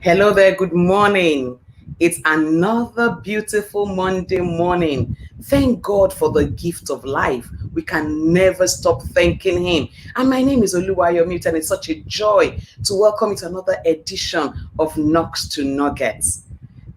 Hello there, good morning. It's another beautiful Monday morning. Thank God for the gift of life. We can never stop thanking Him. And my name is Oluwayomi, and it's such a joy to welcome you to another edition of Knocks to Nuggets.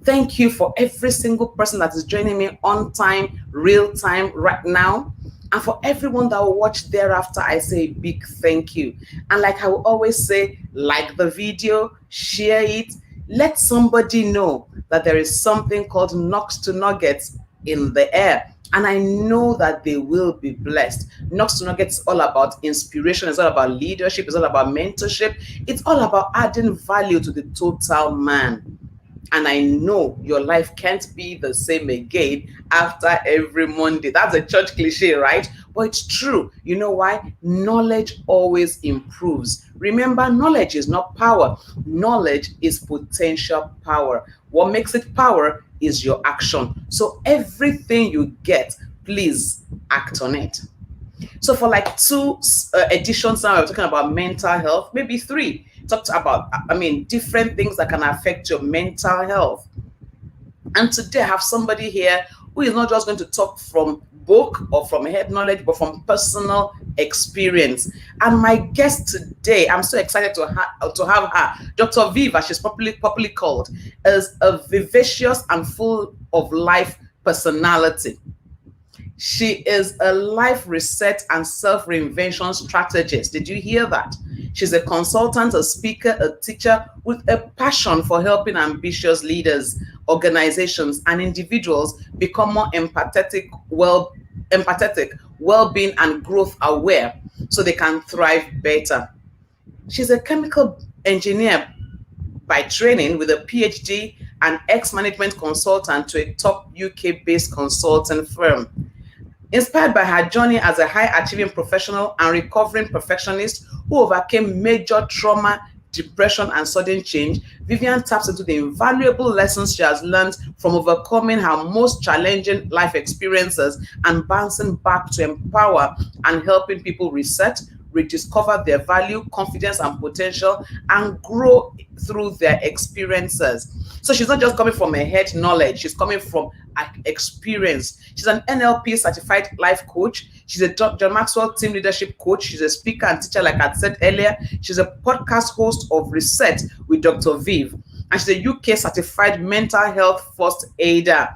Thank you for every single person that is joining me on time, real time, right now. And for everyone that will watch thereafter, I say a big thank you. And like I will always say, like the video, share it, let somebody know that there is something called Knocks to Nuggets in the air. And I know that they will be blessed. Knocks to Nuggets is all about inspiration, it's all about leadership, it's all about mentorship, it's all about adding value to the total man. And I know your life can't be the same again after every Monday. That's a church cliche, right? But it's true. You know why? Knowledge always improves. Remember, knowledge is not power, knowledge is potential power. What makes it power is your action. So everything you get, please act on it. So for like two editions now, we're talking about mental health, maybe three. Talked about, different things that can affect your mental health. And today I have somebody here who is not just going to talk from book or from head knowledge, but from personal experience. And my guest today, I'm so excited to have her, Dr. Viv, as she's popularly called, is a vivacious and full of life personality. She is a life reset and self-reinvention strategist. Did you hear that? She's a consultant, a speaker, a teacher with a passion for helping ambitious leaders, organizations, and individuals become more empathetic, well-being, and growth aware so they can thrive better. She's a chemical engineer by training with a PhD and ex-management consultant to a top UK-based consulting firm. Inspired by her journey as a high-achieving professional and recovering perfectionist who overcame major trauma, depression, and sudden change, Vivian taps into the invaluable lessons she has learned from overcoming her most challenging life experiences and bouncing back to empower and helping people reset, rediscover their value, confidence, and potential, and grow through their experiences. So she's not just coming from a head knowledge, she's coming from experience. She's an NLP certified life coach. She's a John Maxwell team leadership coach. She's a speaker and teacher, like I said earlier. She's a podcast host of Reset with Dr. Viv. And she's a UK certified mental health first aider.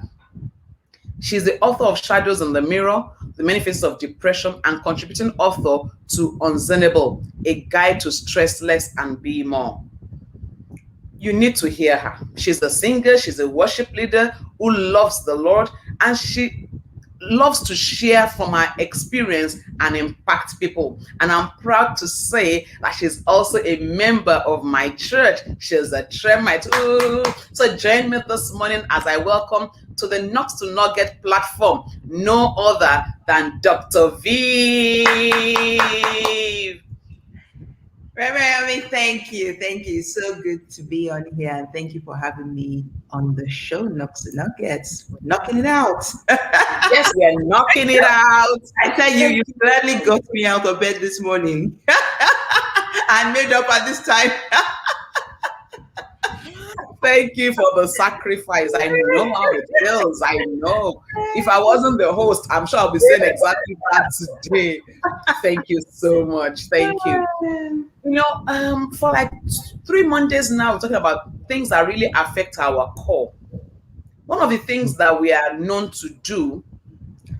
She's the author of Shadows in the Mirror, The Many Faces of Depression, and contributing author to Unzenable, a guide to stress less and be more. You need to hear her. She's a singer, she's a worship leader who loves the Lord, and she loves to share from her experience and impact people. And I'm proud to say that she's also a member of my church. She's a Tremite. Ooh. So join me this morning as I welcome to the Knocks to Nugget platform no other than Dr. Viv. Reverend, thank you. Thank you. So good to be on here. And thank you for having me on the show, Knocks to Nuggets. We're knocking it out. Yes, we are knocking it out. I tell you, you clearly got me out of bed this morning. And made up at this time. Thank you for the sacrifice. I know how it feels. I know. If I wasn't the host, I'm sure I'll be saying exactly that today. Thank you so much. Thank you. For like 3 Mondays now, we're talking about things that really affect our core. One of the things that we are known to do,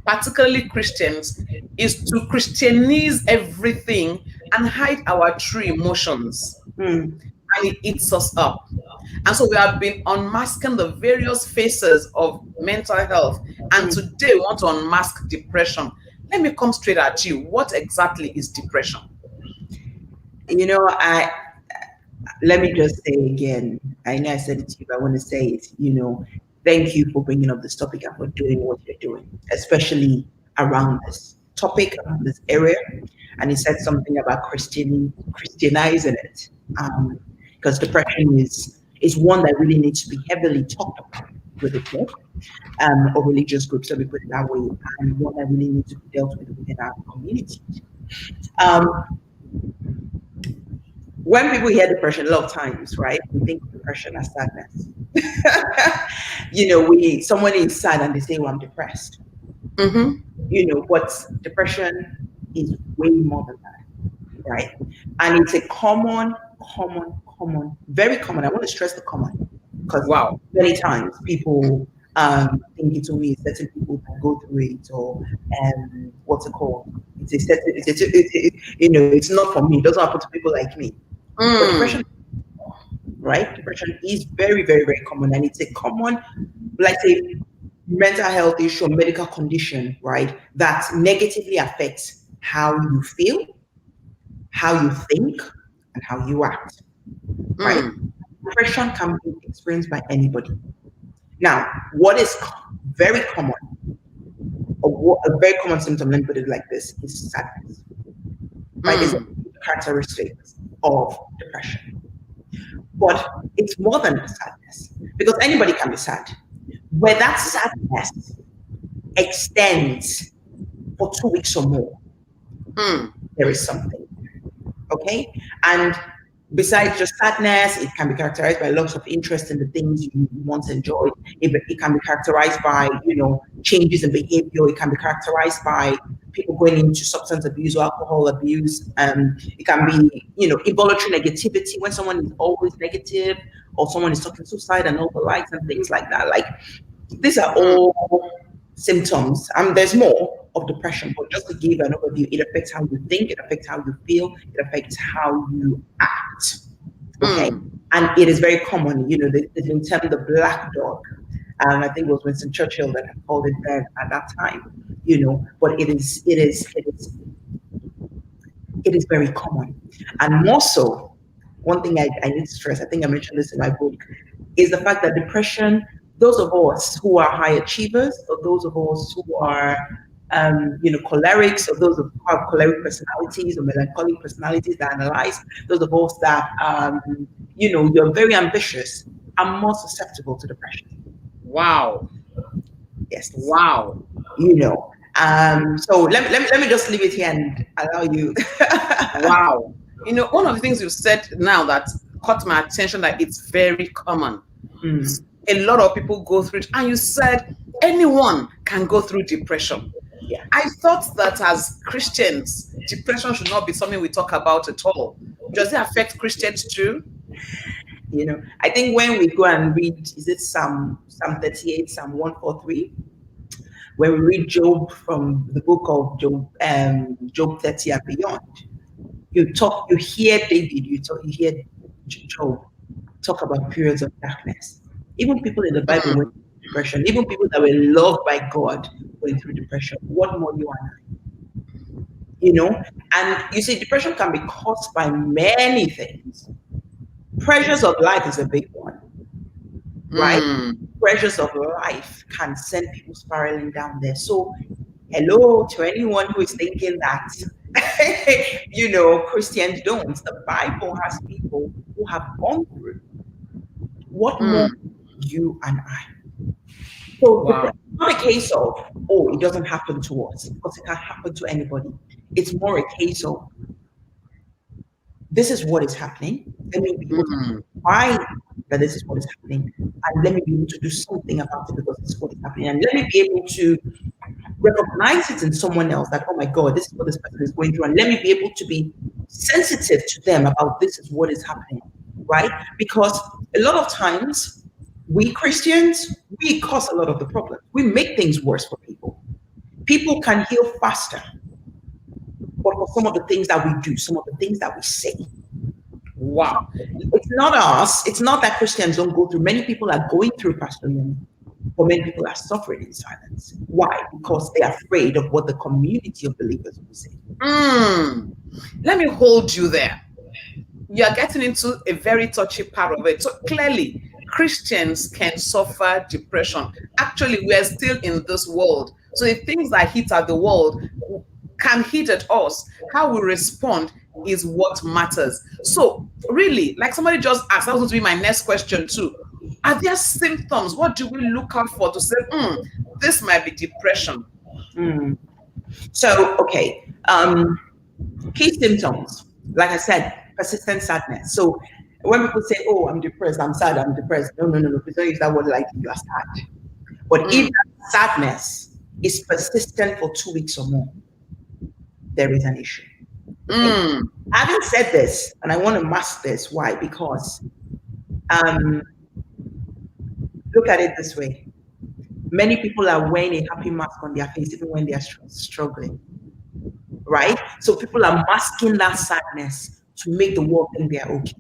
particularly Christians, is to Christianize everything and hide our true emotions. And it eats us up. And so we have been unmasking the various phases of mental health. And today we want to unmask depression. Let me come straight at you. What exactly is depression? Let me just say again, I know I said it to you, but I want to say it, thank you for bringing up this topic and for doing what you're doing, especially around this topic, around this area. And you said something about Christianizing it. Because depression is one that really needs to be heavily talked about with the church or religious groups, let me put it that way, and one that really needs to be dealt with within our community. When people hear depression, a lot of times, right, we think of depression as sadness. We someone is sad and they say, "Well, I'm depressed." Mm-hmm. But depression is way more than that, right? And it's a common, very common. I want to stress the common because Wow. many times people think it's only certain people that go through it, or what's it called? It's a certain, it's not for me. It doesn't happen to people like me. But depression, Mm. right? Depression is very, very, very common, and it's a common, like say, mental health issue or medical condition, right? That negatively affects how you feel, how you think, and how you act, right? Mm. Depression can be experienced by anybody. Now, what is very common, or a very common symptom, let me put it like this, is sadness, right? Is a Mm. characteristic of depression. But it's more than sadness because anybody can be sad. Where that sadness extends for 2 weeks or more, Mm. there is something. Okay. And besides just sadness, it can be characterized by loss of interest in the things you once enjoyed. It can be characterized by, changes in behavior. It can be characterized by people going into substance abuse or alcohol abuse. It can be, involuntary negativity when someone is always negative, or someone is talking suicide and all the likes and things like that. Like, these are Mm. all symptoms. There's more of depression, but just to give an overview, it affects how you think, it affects how you feel, it affects how you act. Okay. Mm. And it is very common, they've been termed the black dog. And I think it was Winston Churchill that had called it that at that time, but it is very common. And more so, one thing I need to stress, I think I mentioned this in my book, is the fact that depression, those of us who are high achievers, or those of us who are, cholerics, or those who have choleric personalities or melancholic personalities that analyze, those of us that, you're very ambitious, are more susceptible to depression. Wow. Yes. Wow. You know. So let me just leave it here and allow you. Wow. One of the things you said now that caught my attention, that it's very common. Mm, A lot of people go through it. And you said anyone can go through depression. yeah. I thought that as Christians, depression should not be something we talk about at all. Does it affect Christians too? I think when we go and read, is it Psalm 38, Psalm 143, when we read Job, from the book of Job, Job 30 and beyond, you hear David, you hear Job talk about periods of darkness. Even people in the Bible went Mm. through depression. Even people that were loved by God went through depression. What more you and I? And you see, depression can be caused by many things. Pressures of life is a big one, right? Mm. Pressures of life can send people spiraling down there. So, hello to anyone who is thinking that, Christians don't. The Bible has people who have gone through. What more Mm. you and I? So, Wow. it's not a case of, oh, it doesn't happen to us, because it can happen to anybody. It's more a case of, this is what is happening. Let me be able to Mm. why that this is what is happening, and let me be able to do something about it because this is what is happening, and let me be able to recognize it in someone else, that, oh my God, this is what this person is going through, and let me be able to be sensitive to them about this is what is happening, right? Because a lot of times we Christians, we cause a lot of the problems. We make things worse for people. People can heal faster, but for some of the things that we do, some of the things that we say, Wow. it's not us. It's not that Christians don't go through. Many people are going through, Pastor Noni, but many people are suffering in silence. Why? Because they're afraid of what the community of believers will say. Mm. Let me hold you there. You are getting into a very touchy part of it. So clearly, Christians can suffer depression. Actually, we are still in this world. So the things that hit at the world can hit at us. How we respond is what matters. So, really, like somebody just asked, that was going to be my next question too. Are there symptoms? What do we look out for to say, this might be depression? So, okay, key symptoms. Like I said, persistent sadness. So when people say, "Oh, I'm depressed, I'm sad, I'm depressed," no, no, no, no. Please don't use that word like you are sad. But if Mm. that sadness is persistent for 2 weeks or more, there is an issue. Okay. Mm. Having said this, and I want to mask this, why? Because um, look at it this way: many people are wearing a happy mask on their face even when they are struggling, right? So people are masking that sadness to make the world think they are okay.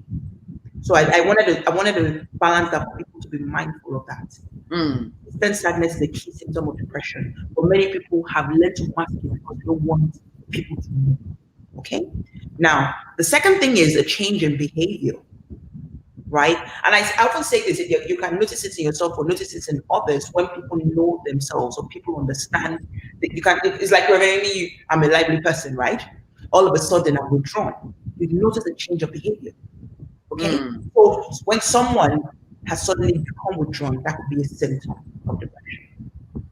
So I wanted to balance that for people to be mindful of that. Mm. Persistent sadness is a key symptom of depression, but many people have learned to mask it because they don't want people to know. Okay. Now, the second thing is a change in behavior, right? And I often say this: you can notice it in yourself or notice it in others when people know themselves or people understand that you can. It's like when I'm a lively person, right? All of a sudden, I'm withdrawn. You notice a change of behavior. Okay. Mm. So when someone has suddenly become withdrawn, that could be a symptom of depression.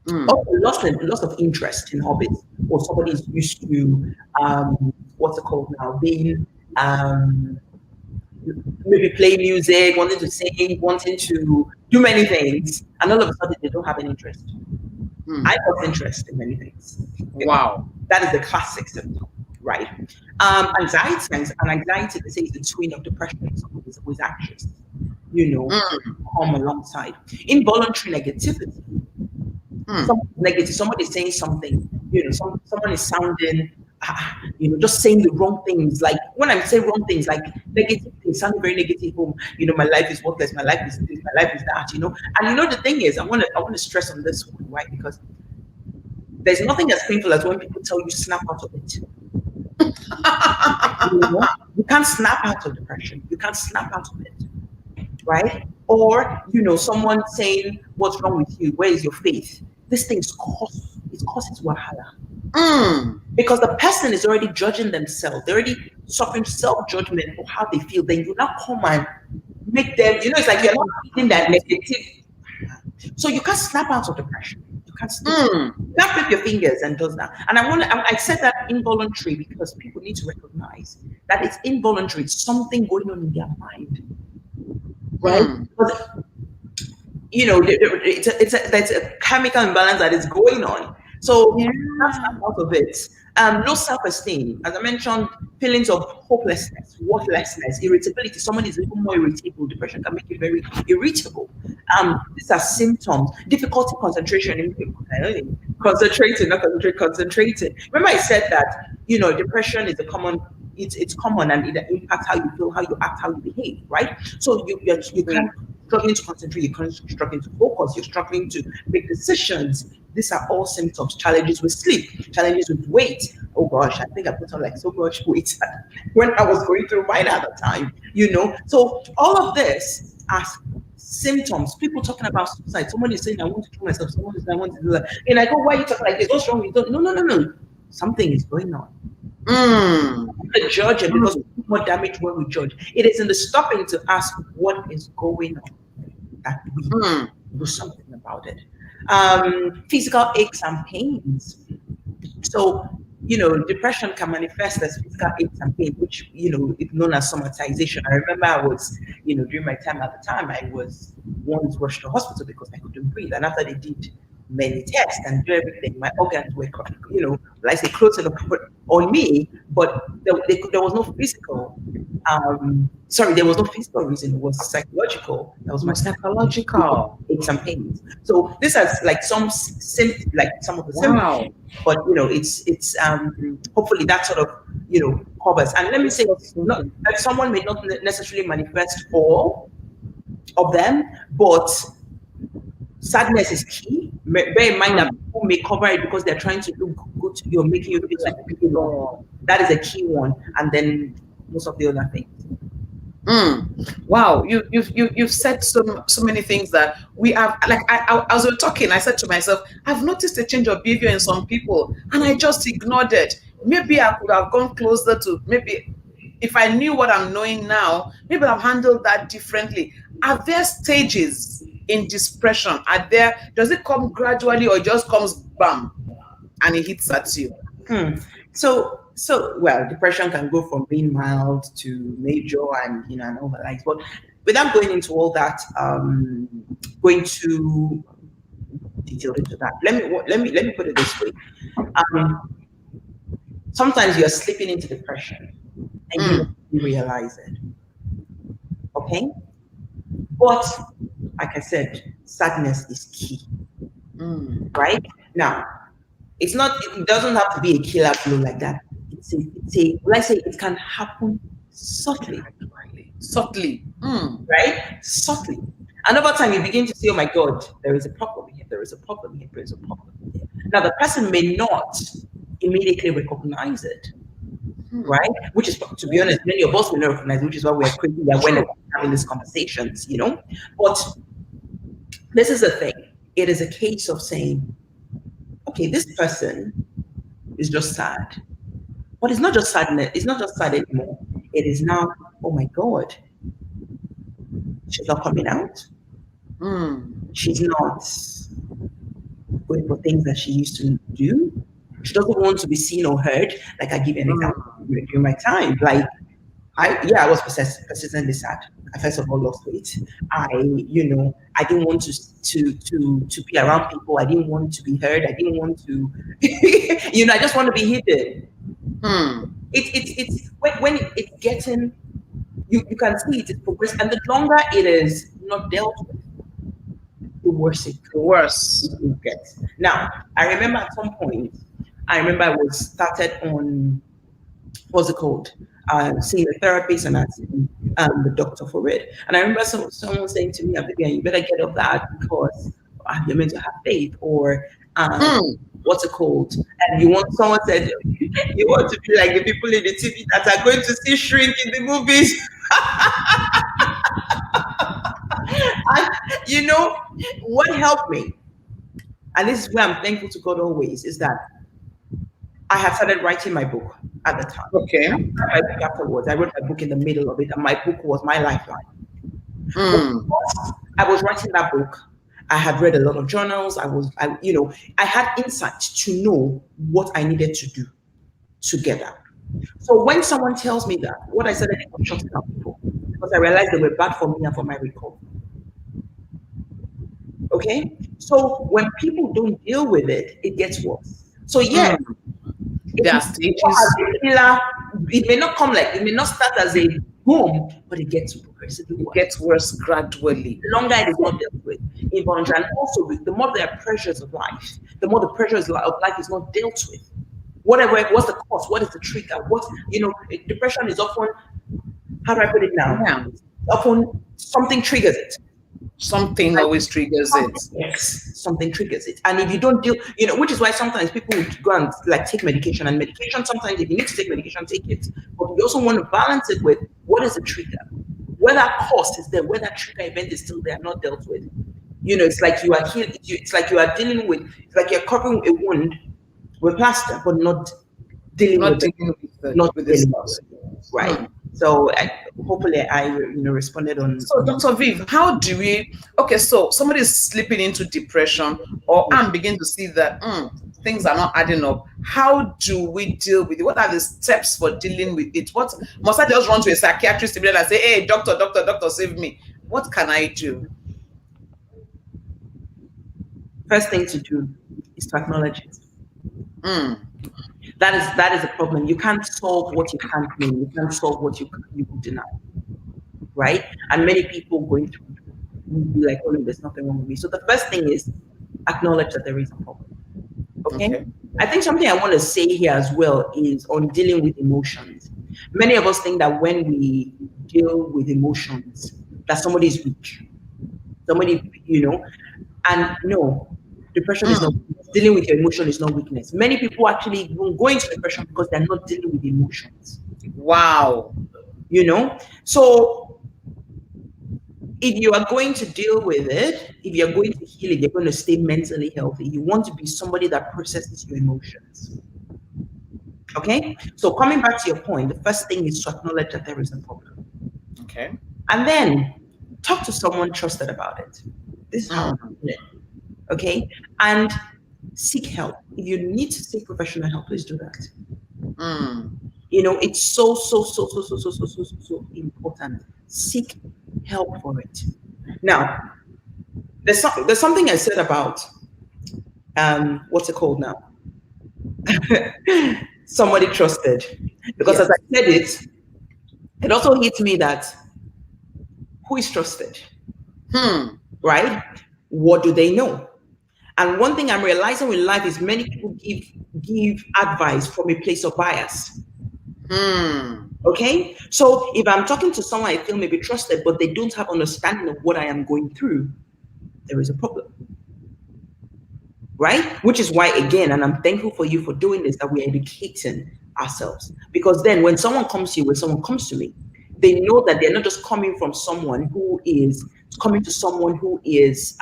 Mm. Also, loss of interest in hobbies, or somebody is used to what's it called now, being um, maybe play music, wanting to sing, wanting to do many things, and all of a sudden they don't have any interest. I Mm. lost interest in many things. Wow. That is the classic symptom, right? Anxiety, and anxiety, they say, is the twin of depression. Someone is always anxious, you know, Mm. come alongside. Involuntary negativity. Mm. Someone negative, somebody is saying something, someone is sounding, just saying the wrong things. Like when I'm saying wrong things, like negative things, sounding very negative. Oh, my life is worthless, my life is this, my life is that. And the thing is, I want to stress on this one, right? Because there's nothing as painful as when people tell you snap out of it. You can't snap out of depression. You can't snap out of it, right? Or someone saying, "What's wrong with you? Where is your faith?" This thing's it causes wahala Mm. because the person is already judging themselves. They're already suffering self-judgment for how they feel. Then you now come and make them. It's like you're not feeling that negative. So you can't snap out of depression. You can't snap. Mm. You can't flip your fingers and does that. And I said that involuntary because people need to recognize that it's involuntary. It's something going on in their mind, right? Mm. Because there's a chemical imbalance that is going on. So Yeah. that's part of it. Low self-esteem, as I mentioned, feelings of hopelessness, worthlessness, irritability. Someone is even more irritable. Depression can make you very irritable. These are symptoms. Difficulty concentration, concentrating, not concentrating. Remember, I said that depression is a common. It's common and it impacts how you feel, how you act, how you behave, right? So you can't struggling to concentrate, you're struggling to focus, you're struggling to make decisions. These are all symptoms. Challenges with sleep, challenges with weight. Oh gosh, I think I put on like so much weight when I was going through mine at the time. So all of this are symptoms. People talking about suicide. Someone is saying, "I want to kill myself." Someone is saying, "I want to do that." And I go, "Why are you talking like this? What's wrong with you?" No, no, no, no. Something is going on. Mm. To judge it because we do more damage when we judge. It is in the stopping to ask what is going on that we Mm. do something about it. Physical aches and pains. So, depression can manifest as physical aches and pain, which, is known as somatization. I remember I was, during my time at the time, I was once rushed to hospital because I couldn't breathe. And after they did many tests and do everything, my organs were, like say, closing up on me, but there was no physical. Sorry, there was no physical reason. It was psychological. That was my More psychological. aches and pains. So this has like some like some of the symptoms, Wow. but it's hopefully that sort of covers. And let me say, not that someone may not necessarily manifest all of them, but sadness is key. Bear in mind that people may cover it because they're trying to look good to you or making you feel superior. That is a key one, and then most of the other things. Wow, you've said so many things that we have. Like as we were talking, I said to myself, I've noticed a change of behavior in some people, and I just ignored it. Maybe I could have gone closer to maybe if I knew what I'm knowing now, maybe I've handled that differently. Are there stages in depression? Are there? Does it come gradually or it just comes bam and it hits at you? Hmm. So So, well, depression can go from being mild to major and, and all the likes. But without going into all that, going to detail into that, let me put it this way. Um, Sometimes you're slipping into depression and you don't Mm, really realize it. Okay, but like I said, sadness is key, mm. right? Now, it's not. It doesn't have to be a killer blow like that. It's a. Let's say it can happen subtly, Gradually, subtly. Mm, right? Subtly. And over time, you begin to see, oh my God, there is a problem here. There is a problem here. There is a problem here. Now, the person may not immediately recognize it, mm. right? Which is, to be honest, many of us will not recognize, which is why we're crazy that when we're True. having these conversations. But this is the thing. It is a case of saying, okay, this person is just sad. But it's not just sadness. It's not just sad anymore. It is now, oh my God, she's not coming out. Mm, She's not going for things that she used to do. She doesn't want to be seen or heard. Like I give you an example mm, during my time. Like I was persistently sad. I first of all lost weight. I didn't want to be around people. I didn't want to be heard. I didn't want to, I just want to be hidden. mm, It's when it's getting, you can see it is progressing, and the longer it is not dealt with, the worse it worse. gets. Now, I remember at some point, I was started on what's it called? Seeing a therapist and asking the doctor for it. And I remember someone saying to me, Vivian, you better get off that because you're meant to have faith, or um, Mm, what's it called? And someone said, you want to be like the people in the TV that are going to see shrink in the movies. And what helped me, and this is where I'm thankful to God always, is that I had started writing my book at the time. okay. My book afterwards. I wrote my book in the middle of it, and my book was my lifeline. But Mm, because I was writing that book, I had read a lot of journals. I had insight to know what I needed to do together. So when someone tells me that, what I said, I was shutting up people because I realized they were bad for me and for my recovery. Okay, so when people don't deal with it, it gets worse. So yeah, mm. it There may are not stages. as a killer, it may not start as a boom, but it gets progressively It worse. gets worse gradually. The longer it is not dealt with, involuntary, and also the more there are pressures of life, the more the pressures of life is not dealt with. What's the cause? What is the trigger? Depression is often, how do I put it now? Yeah. Often something triggers it. Something Like always triggers it. yes, something triggers it. And if you don't deal, which is why sometimes people would go and like take medication. And medication, sometimes if you need to take medication, take it. But you also want to balance it with what is the trigger? Where that cause is there, where that trigger event is still there, not dealt with. It's like you are healing, it's like you are dealing with, it's like you're covering a wound with plaster, but not dealing Not with it, dealing not with this dealing stuff. with it, right? Hmm. So hopefully I responded So, on Dr. Viv, how do we? Okay, so somebody is slipping into depression, or I'm beginning to see that things are not adding up. How do we deal with it? What are the steps for dealing with it? What must I just run to a psychiatrist and say, "Hey, doctor, doctor, doctor, save me"? What can I do? first thing to do is to acknowledge it. Mm, That is a problem. You can't solve what you can't name. You can't solve what you deny, right? And many people going through will be like, "Oh, no, there's nothing wrong with me." So the first thing is acknowledge that there is a problem. Okay. okay. I think something I want to say here as well is on dealing with emotions. Many of us think that when we deal with emotions, that somebody is weak. And no, depression is not Mm, dealing with your emotion is not weakness. Many people actually even go into depression because they're not dealing with emotions. wow. So if you are going to deal with it, if you're going to heal it, you're going to stay mentally healthy. You want to be somebody that processes your emotions. Okay? So coming back to your point, the first thing is to acknowledge that there is a problem. Okay. And then talk to someone trusted about it. This is how I'm Mm, doing it. Okay? And seek help. If you need to seek professional help, please do that. Mm. It's so important. Seek help for it. Now, there's something I said about what's it called now? Somebody trusted. Because as Yes. I said it, it also hits me that who is trusted, Hmm. right? What do they know? And one thing I'm realizing with life is many people give advice from a place of bias. Hmm. Okay? So if I'm talking to someone I feel may be trusted, but they don't have understanding of what I am going through, there is a problem. Right? Which is why, again, and I'm thankful for you for doing this, that we're educating ourselves. Because then when someone comes to you, when someone comes to me, they know that they're not just coming from someone who is coming to someone who is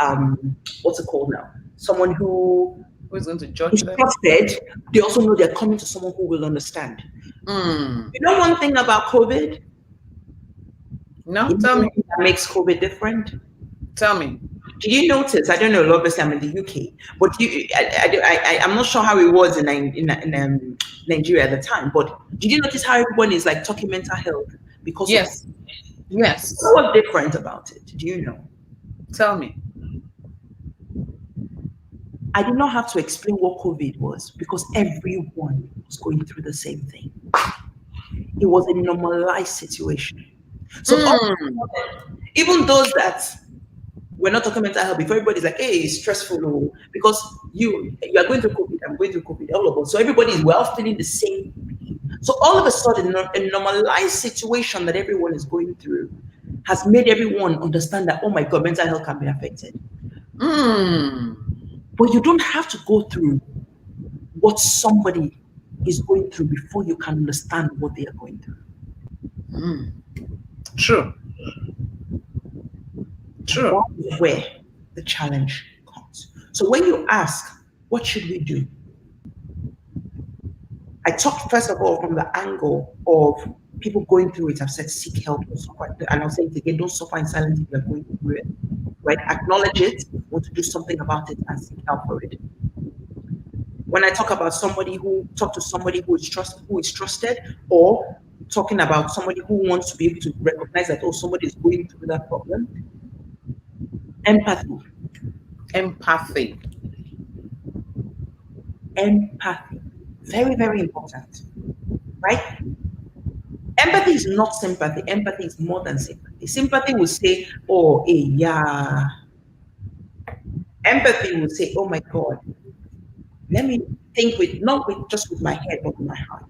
what's it called now? Someone who Who's going to judge is them? trusted. They also know they're coming to someone who will understand. Hmm. You know one thing about COVID? No, You know tell one me. thing that makes COVID different? Tell me. Do you notice? I don't know. Obviously, I'm in the UK, but I'm not sure how it was in Nigeria at the time. But did you notice how everyone is like talking mental health because of Yes. Yes. what was different about it? Do you know? Tell me. I did not have to explain what COVID was because everyone was going through the same thing. It was a normalized situation. So Hmm. even those that we're not talking mental health before everybody's like, hey, it's stressful, oh, because you are going through COVID, I'm going through COVID, all of us. So everybody is well feeling the same pain. So all of a sudden, a normalized situation that everyone is going through has made everyone understand that, oh my God, mental health can be affected. Hmm. But you don't have to go through what somebody is going through before you can understand what they are going through. Hmm. True. And True. that is where the challenge comes. So when you ask, what should we do? I talked first of all from the angle of people going through it. I've said seek help, don't suffer. And I'll say it again, don't suffer in silence if you're going through it. Right? Acknowledge it, want to do something about it, and seek help for it. When I talk about talk to somebody who is trusted, or talking about somebody who wants to be able to recognize that, oh, somebody is going through that problem, empathy. Empathy. Empathy. Very, very important. Right? Empathy is not sympathy. Empathy is more than sympathy. Sympathy will say, oh, hey, yeah. Empathy will say, oh my God, let me think with, not with just with my head, but with my heart.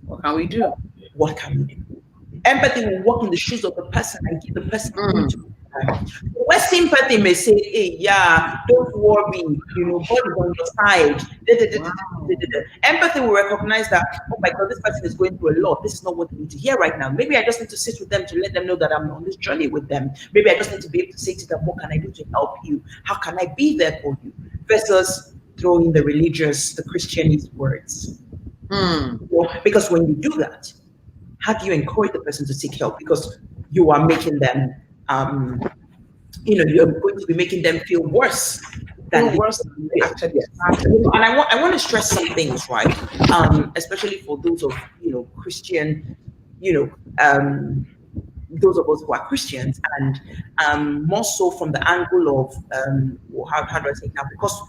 What can we do? What can we do? Empathy will walk in the shoes of the person and give the person a way to Hmm. understand. Where sympathy may say, hey, yeah, don't worry, God is on your side. Wow. Empathy will recognize that, oh my God, this person is going through a lot. This is not what they need to hear right now. Maybe I just need to sit with them to let them know that I'm on this journey with them. Maybe I just need to be able to say to them, what can I do to help you? How can I be there for you? Versus throwing the religious, the Christianese words. Hmm. Because when you do that, how do you encourage the person to seek help? Because you are making them, you're going to be making them feel worse than Feel they worse than they feel. actually Yes. started. And I want to stress some things, right? Especially for those of Christian, you know, um, those of us who are Christians, and more so from the angle of how do I say it now? Because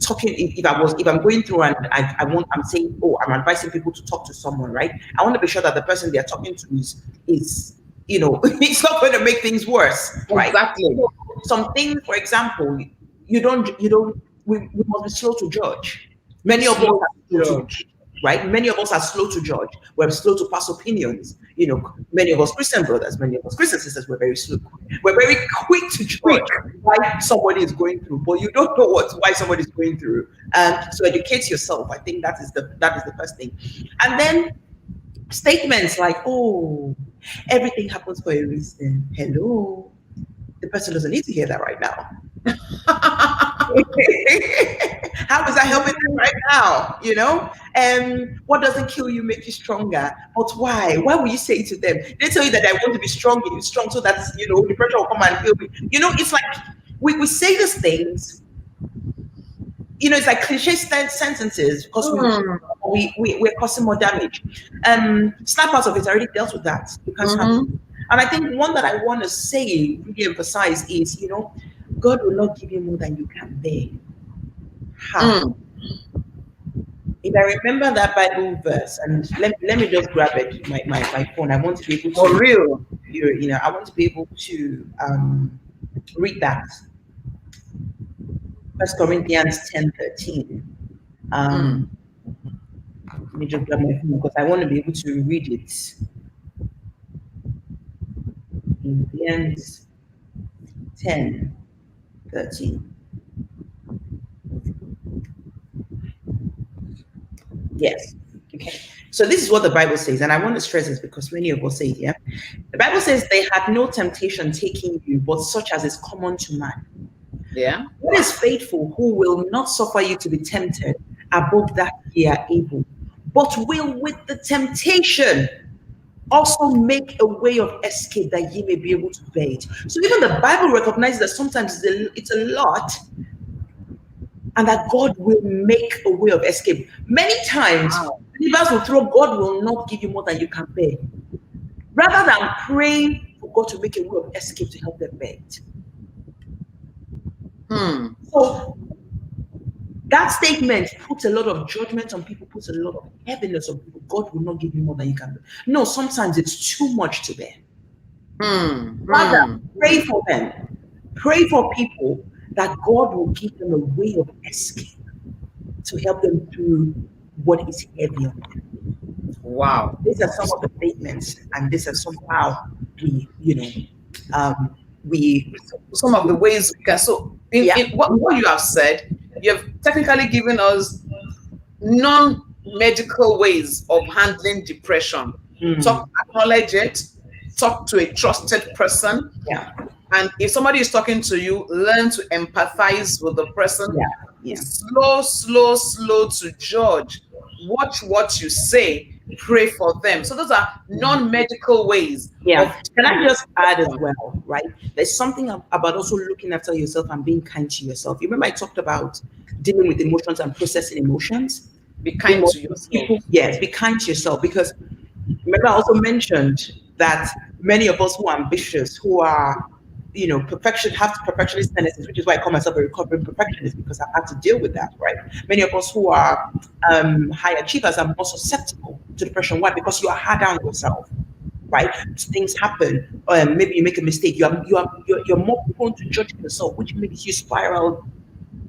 talking, if I'm going through and I'm saying, oh, I'm advising people to talk to someone, right? I want to be sure that the person they're talking to is it's not going to make things worse, right? Exactly. So some things, for example, we must be slow to judge. Many of us Slow are slow to judge. right? Many of us are slow to judge. We're slow to pass opinions. Many of us Christian brothers, many of us Christian sisters, we're very slow. We're very quick to Quick. judge why somebody is going through, but you don't know why somebody is going through. So educate yourself. I think that is the first thing. And then statements like, "Oh, everything happens for a reason." Hello, the person doesn't need to hear that right now. How is that helping them right now? What doesn't kill you make you stronger. But why? Why will you say it to them? They tell you that I want to be strong so that the pressure will come and feel me. It's like we say these things. It's like cliche sentences because we Hmm. or we're causing more damage. Snap out of it, I already dealt with that. You can't snap. Mm-hmm. And I think one that I want to say, really emphasize is, God will not give you more than you can bear. Ha. Mm. If I remember that Bible verse, and let me just grab it, my phone. I want to be able For to, real. I want to be able to read that. First Corinthians 10:13. Mm. Um, Let me just grab my phone because I want to be able to read it. Corinthians 10:13. Yes. Okay. So this is what the Bible says, and I want to stress this because many of us say it here. The Bible says they had no temptation taking you, but such as is common to man. Yeah. God is faithful, who will not suffer you to be tempted above that ye are able, but will with the temptation also make a way of escape that ye may be able to bear it. So even the Bible recognizes that sometimes it's a lot, and that God will make a way of escape. Many times, Wow. believers will throw, God will not give you more than you can bear, rather than praying for God to make a way of escape to help them bear it. Hmm. So that statement puts a lot of judgment on people, puts a lot of heaviness on people. God will not give you more than you can bear. No, sometimes it's too much to bear. Hmm. Rather, Hmm. pray for them. Pray for people that God will give them a way of escape to help them through what is heavy on them. Wow. These are some of the statements, and this is somehow we, we, Some of the ways we can. So, yeah, in what you have said, you have technically given us non-medical ways of handling depression. mm, Talk, acknowledge it. Talk to a trusted person. yeah, And if somebody is talking to you, learn to empathize with the person. yeah, Be yeah. slow to judge. Watch what you say. Pray for them. So those are non-medical ways Yeah. of Can dealing I with just add as depression. well, right? There's something about also looking after yourself and being kind to yourself. You remember I talked about dealing with emotions and processing emotions? Be We kind must to be yourself. people, yes, be kind to yourself because remember I also mentioned that many of us who are ambitious, who are have perfectionist tendencies, which is why I call myself a recovering perfectionist because I've had to deal with that, right? Many of us who are high achievers are more susceptible to depression. Why? Because you are harder on yourself, right? Things happen. Maybe you make a mistake. You're more prone to judging yourself, which makes you spiral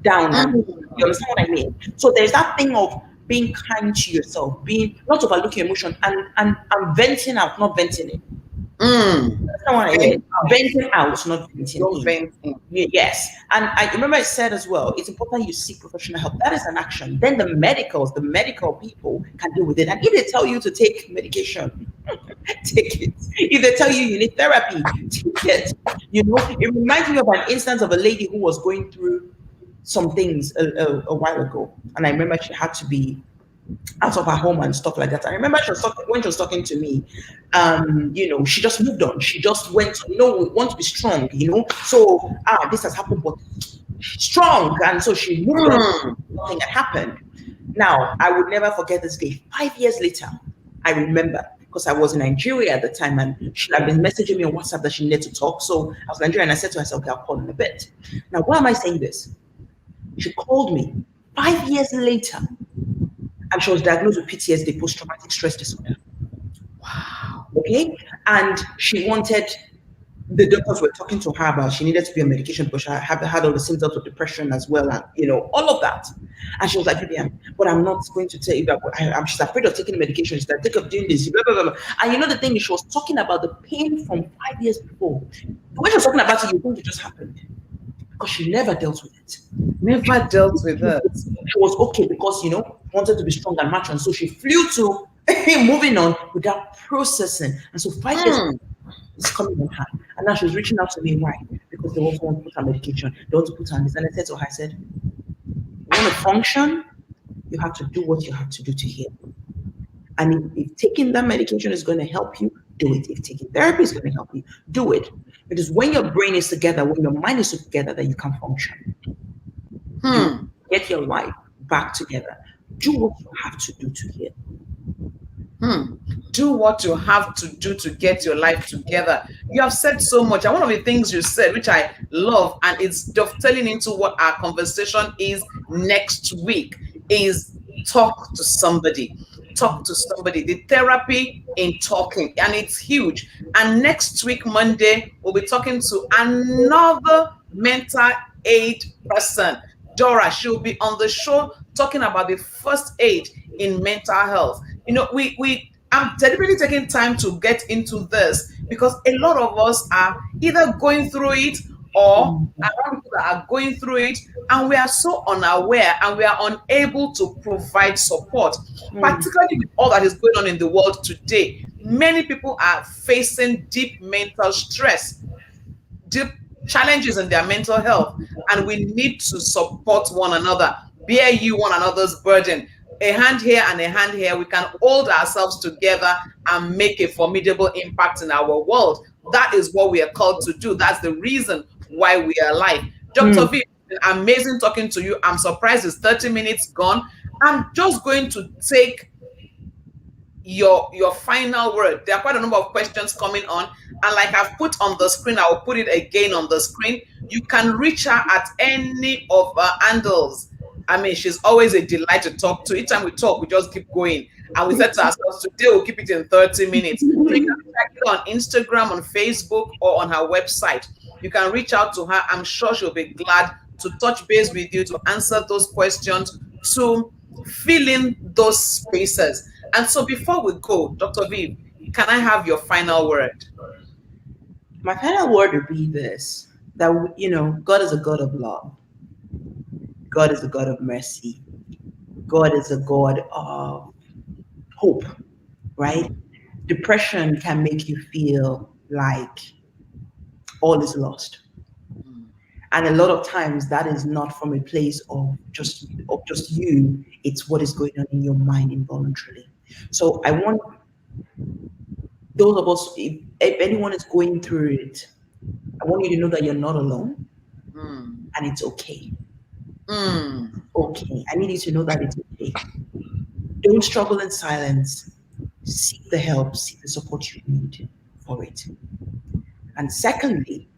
down. And you Mm. understand what I mean? So there's that thing of being kind to yourself, being not overlooking emotion and venting out, not venting in. Mm. That's not what I Vent mean. out. Venting out, not venting Don't in. vent in. Yes. And I remember I said as well, it's important you seek professional help. That is an action. Then the medical people can deal with it. And if they tell you to take medication, take it. If they tell you you need therapy, take it. It reminds me of an instance of a lady who was going through some things a while ago. And I remember she had to be out of her home and stuff like that. I remember when she was talking to me, she just moved on. She just went, we want to be strong, So this has happened, but strong. And so she moved on. Mm. Nothing had happened. Now, I would never forget this day. 5 years later, I remember because I was in Nigeria at the time and she had been messaging me on WhatsApp that she needed to talk. So I was in Nigeria and I said to her, okay, I'll call in a bit. Now, why am I saying this? She called me 5 years later and she was diagnosed with PTSD, post traumatic stress disorder. Wow. Okay. And she wanted, the doctors were talking to her about she needed to be on medication because she had all the symptoms of depression as well, and all of that. And she was like, Vivian, but I'm not going to tell you that she's afraid of taking the medication. She's afraid of doing this, blah, blah, blah, blah. And the thing is, she was talking about the pain from 5 years before. When she was talking about it, you think it just happened because she never dealt with it. Never dealt with it. She was okay because wanted to be strong and mature, and so she flew to moving on without processing. And so 5 years Mm. is coming on her, and now she's reaching out to me. Why? Because they also want to put her medication. They want to put her on this. And I said to her, I said, you want to function, you have to do what you have to do to heal. And if taking that medication is going to help you, do it. If taking therapy is going to help you, do it. Because when your brain is together, when your mind is together, that you can function. You Hmm. get your life back together. Do what you have to do to heal. Hmm. Do what you have to do to get your life together. You have said so much. And one of the things you said, which I love, and it's dovetailing into what our conversation is next week, is talk to somebody. Talk to somebody. The therapy in talking, and it's huge. And next week, Monday, we'll be talking to another mental aid person. Dora, she'll be on the show talking about the first aid in mental health. We I'm deliberately taking time to get into this because a lot of us are either going through it or Mm, around people that are going through it, and we are so unaware and we are unable to provide support, mm, particularly with all that is going on in the world today. Many people are facing deep mental stress, deep challenges in their mental health, and we need to support one another, bear you one another's burden. A hand here and a hand here, we can hold ourselves together and make a formidable impact in our world. That is what we are called to do. That's the reason why we are alive. Dr. mm. V, amazing talking to you. I'm surprised it's 30 minutes gone. I'm just going to take your final word. There are quite a number of questions coming on, and like I've put on the screen, I will put it again on the screen. You can reach her at any of her handles. I mean, she's always a delight to talk to. Each time we talk, we just keep going, and we said to ourselves, today we'll keep it in 30 minutes. So you can check it on Instagram, on Facebook, or on her website. You can reach out to her. I'm sure she'll be glad to touch base with you, to answer those questions, to fill in those spaces. And so before we go, Dr. Viv, can I have your final word? My final word would be this: that God is a God of love. God is a God of mercy. God is a God of hope, right? Depression can make you feel like all is lost. And a lot of times that is not from a place of just you, it's what is going on in your mind involuntarily. So I want those of us, if anyone is going through it, I want you to know that you're not alone Mm, and it's okay. mm, Okay. I need you to know that it's okay. Don't struggle in silence. Seek the help, seek the support you need for it. And secondly,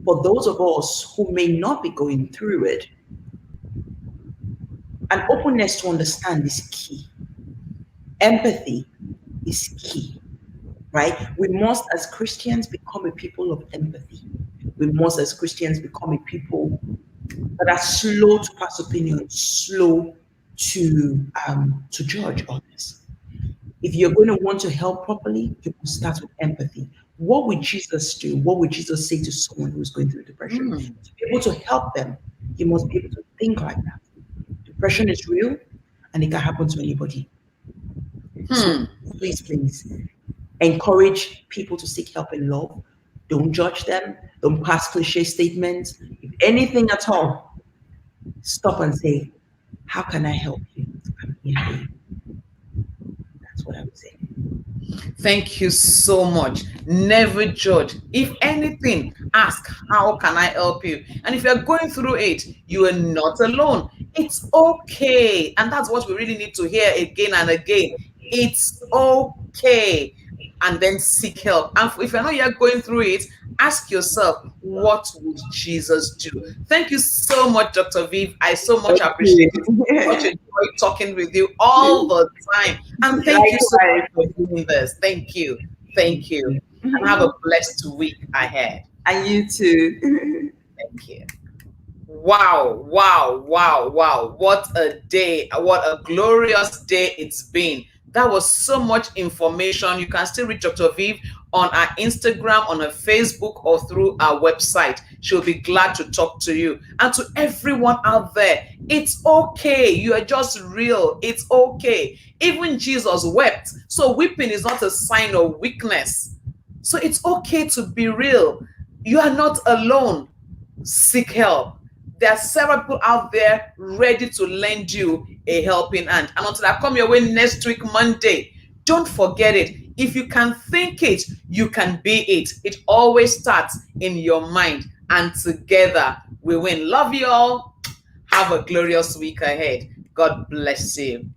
for those of us who may not be going through it, an openness to understand is key. Empathy is key, right? We must, as Christians, become a people of empathy. We must, as Christians, become a people that are slow to pass opinions, slow to judge others. If you're going to want to help properly, you must start with empathy. What would Jesus do? What would Jesus say to someone who's going through depression? mm. To be able to help them, you must be able to think like that. Depression is real and it can happen to anybody. So Hmm. please, please encourage people to seek help in love. Don't judge them. Don't pass cliche statements. If anything at all, stop and say, how can I help you? I'm here for you. That's what I would say. Thank you so much. Never judge. If anything, ask, how can I help you? And if you're going through it, you are not alone. It's okay. And that's what we really need to hear again and again. It's okay. And then seek help. And if you're not yet going through it, ask yourself, what would Jesus do? Thank you so much, Dr. Viv. I so much Thank appreciate it. Such a you. joy talking with you all the time. And thank you so much Likewise. for doing this. Thank you. Thank you. And have a blessed week ahead. And you too. Thank you. Wow, wow, wow, wow. What a day. What a glorious day it's been. That was so much information. You can still reach Dr. Viv on our Instagram, on her Facebook, or through our website. She'll be glad to talk to you. And to everyone out there, it's okay. You are just real. It's okay. Even Jesus wept. So weeping is not a sign of weakness. So it's okay to be real. You are not alone. Seek help. There are several people out there ready to lend you a helping hand. And until I come your way next week, Monday, don't forget it. If you can think it, you can be it. It always starts in your mind. And together we win. Love you all. Have a glorious week ahead. God bless you.